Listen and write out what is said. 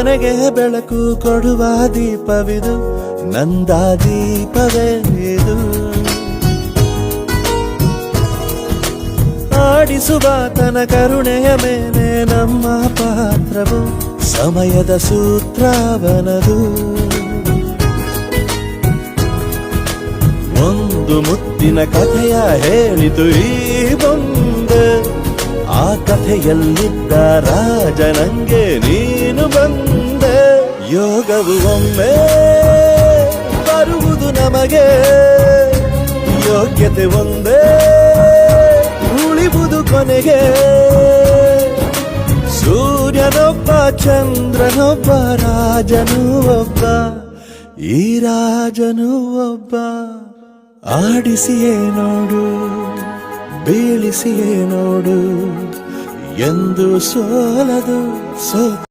ಮನೆಗೆ ಬೆಳಕು ಕೊಡುವ ದೀಪವಿದು, ನಂದ ದೀಪವೇ ಇದು. ಆಡಿಸುವ ತನ ಕರುಣೆಯ ಮೇಲೆ ನಮ್ಮ ಪಾತ್ರವು, ಸಮಯದ ಸೂತ್ರವನದು. ಒಂದು ಮುತ್ತಿನ ಕಥೆಯ ಹೇಳಿತು ಈ ಬೊಂಬೆ, ಆ ಕಥೆಯಲ್ಲಿದ್ದ ರಾಜನಂಗೆ ನೀನು ಬಂದೆ. ಯೋಗವು ಒಮ್ಮೆ ಬರುವುದು ನಮಗೆ, ಯೋಗ್ಯತೆ ಒಂದೇ ಉಳಿವುದು ಕೊನೆಗೆ. ಸೂರ್ಯನೊಬ್ಬ ಚಂದ್ರನೊಬ್ಬ ರಾಜನೂ ಒಬ್ಬ, ಈ ರಾಜನೂ ಒಬ್ಬ. ಆಡಿಸಿಯೇ ನೋಡು ಬೀಳಿಸಿಯೇ ನೋಡು, ಎಂದು ಸೋಲದು